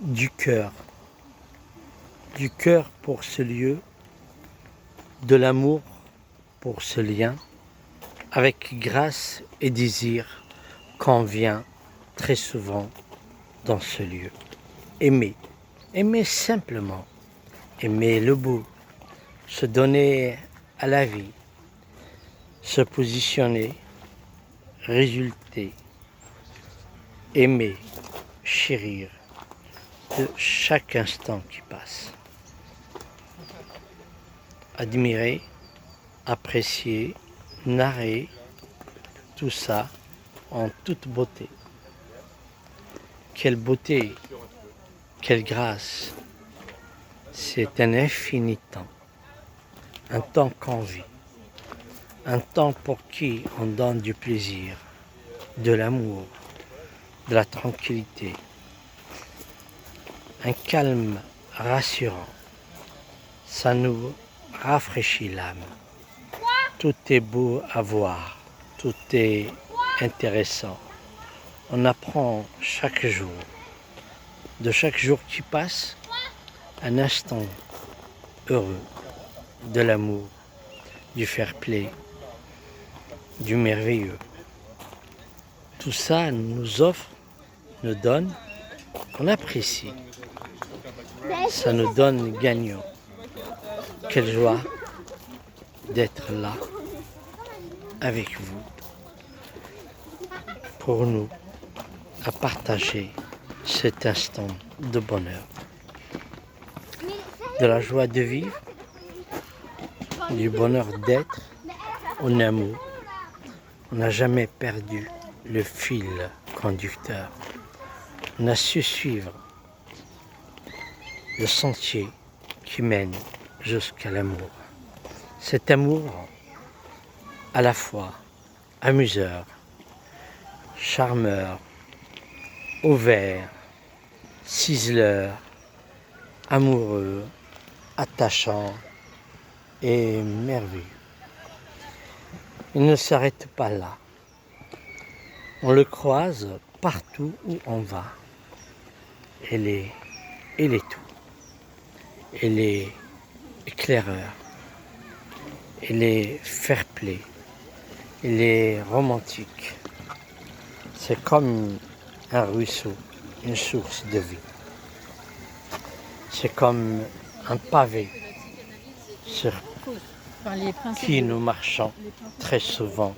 du cœur pour ce lieu, de l'amour pour ce lien, avec grâce et désir qu'on vient très souvent dans ce lieu. Aimer simplement, aimer le beau, se donner à la vie, se positionner, résulter, aimer, chérir de chaque instant qui passe. Admirer, apprécier, narrer, tout ça en toute beauté. Quelle beauté, quelle grâce. C'est un infini temps, un temps qu'on vit, un temps pour qui on donne du plaisir, de l'amour, de la tranquillité, un calme rassurant. Ça nous rafraîchit l'âme. Tout est beau à voir, tout est intéressant. On apprend chaque jour, de chaque jour qui passe, un instant heureux, de l'amour, du fair-play, du merveilleux. Tout ça nous offre, nous donne, qu'on apprécie. Ça nous donne gagnant. Quelle joie d'être là avec vous, pour nous, à partager cet instant de bonheur, de la joie de vivre, du bonheur d'être en amour. On n'a jamais perdu le fil conducteur. On a su suivre le sentier qui mène jusqu'à l'amour. Cet amour, à la fois amuseur, charmeur, ouvert, ciseleur, amoureux, attachant et merveilleux. Il ne s'arrête pas là. On le croise partout où on va. Il est tout. Il est éclaireur. Il est fair-play. Il est romantique. C'est comme un ruisseau, une source de vie. C'est comme un pavé sur qui nous marchons très souvent.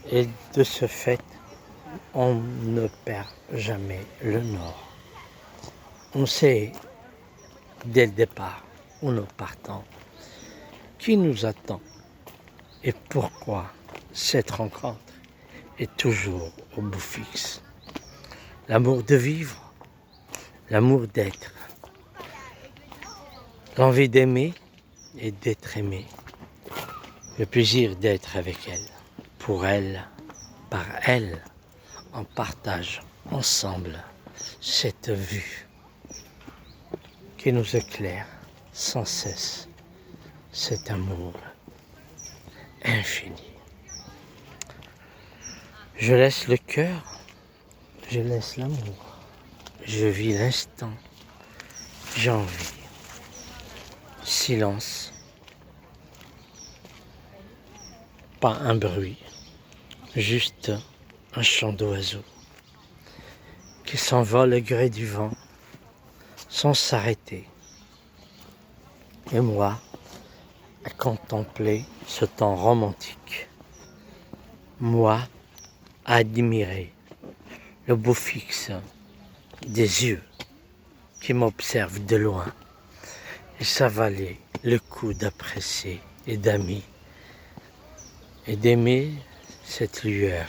Et de ce fait, on ne perd jamais le nord. On sait dès le départ où nous partons, qui nous attend et pourquoi cette rencontre est toujours au bout fixe. L'amour de vivre, l'amour d'être, l'envie d'aimer et d'être aimé, le plaisir d'être avec elle, pour elle, par elle, on partage ensemble cette vue qui nous éclaire sans cesse, cet amour infini. Je laisse le cœur, je laisse l'amour, je vis l'instant, j'en vis. Silence, pas un bruit, juste un chant d'oiseau qui s'envole au gré du vent sans s'arrêter. Et moi, à contempler ce temps romantique. Moi, à admirer le beau fixe des yeux qui m'observent de loin. Et ça valait le coup d'apprécier et d'aimer et d'aimer cette lueur,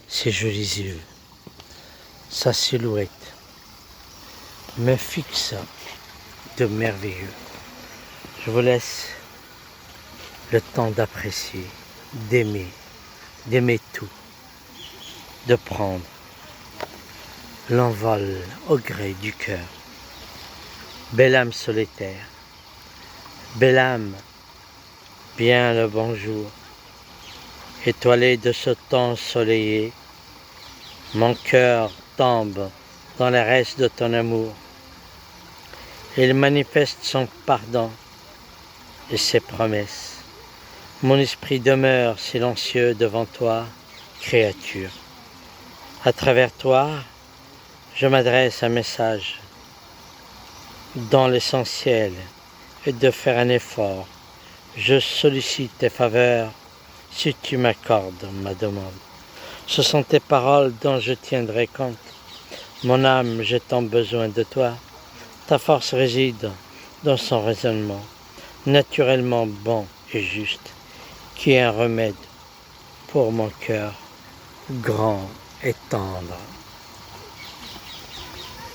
ces jolis yeux, sa silhouette me fixe de merveilleux. Je vous laisse le temps d'apprécier, d'aimer tout, de prendre l'envol au gré du cœur. Belle âme solitaire, belle âme, bien le bonjour, étoilé de ce temps ensoleillé, mon cœur tombe dans les restes de ton amour. Il manifeste son pardon et ses promesses. Mon esprit demeure silencieux devant toi, créature. À travers toi, je m'adresse un message dans l'essentiel et de faire un effort. Je sollicite tes faveurs si tu m'accordes ma demande. Ce sont tes paroles dont je tiendrai compte. Mon âme, j'ai tant besoin de toi. Ta force réside dans son raisonnement, naturellement bon et juste, qui est un remède pour mon cœur grand et tendre.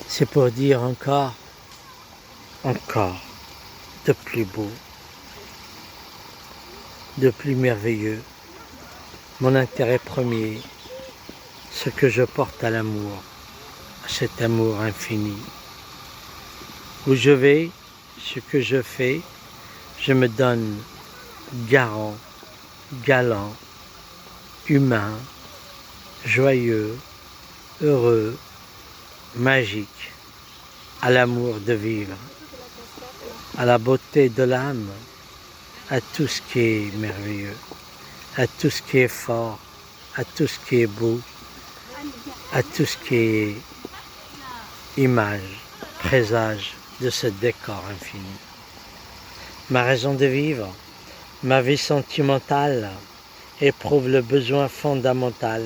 C'est pour dire encore de plus beau, de plus merveilleux, mon intérêt premier, ce que je porte à l'amour, à cet amour infini. Où je vais, ce que je fais, je me donne garant, galant, humain, joyeux, heureux, magique, à l'amour de vivre, à la beauté de l'âme, à tout ce qui est merveilleux, à tout ce qui est fort, à tout ce qui est beau, à tout ce qui est image, présage de ce décor infini. Ma raison de vivre, ma vie sentimentale éprouve le besoin fondamental.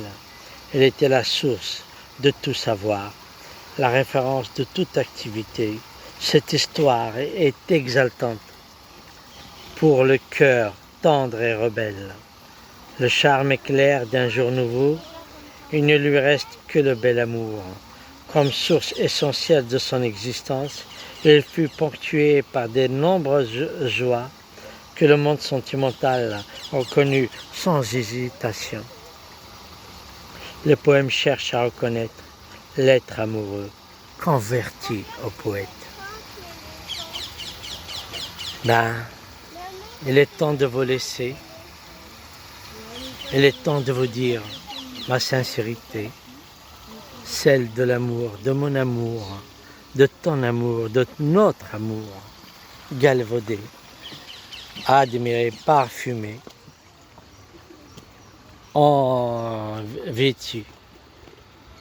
Elle était la source de tout savoir, la référence de toute activité. Cette histoire est exaltante pour le cœur tendre et rebelle. Le charme éclair d'un jour nouveau, il ne lui reste que le bel amour. Comme source essentielle de son existence, il fut ponctué par de nombreuses joies que le monde sentimental reconnut sans hésitation. Le poème cherche à reconnaître l'être amoureux, converti au poète. Il est temps de vous laisser. Il est temps de vous dire ma sincérité, celle de l'amour, de mon amour, de ton amour, de notre amour, galvaudé, admiré, parfumé, vêtu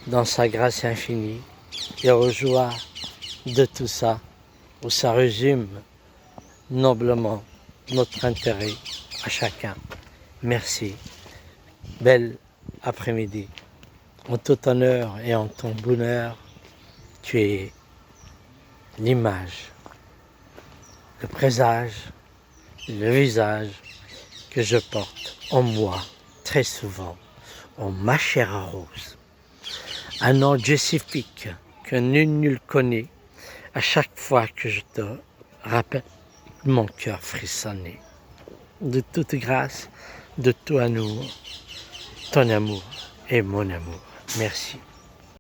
dans sa grâce infinie et aux joies de tout ça, où ça résume noblement notre intérêt à chacun. Merci. Bel après-midi. En tout honneur et en ton bonheur, tu es l'image, le présage, le visage que je porte en moi très souvent, en ma chair rose. Un nom jessifique que nul connaît. À chaque fois que je te rappelle, mon cœur frissonnait. De toute grâce, de tout amour, ton amour et mon amour. Merci.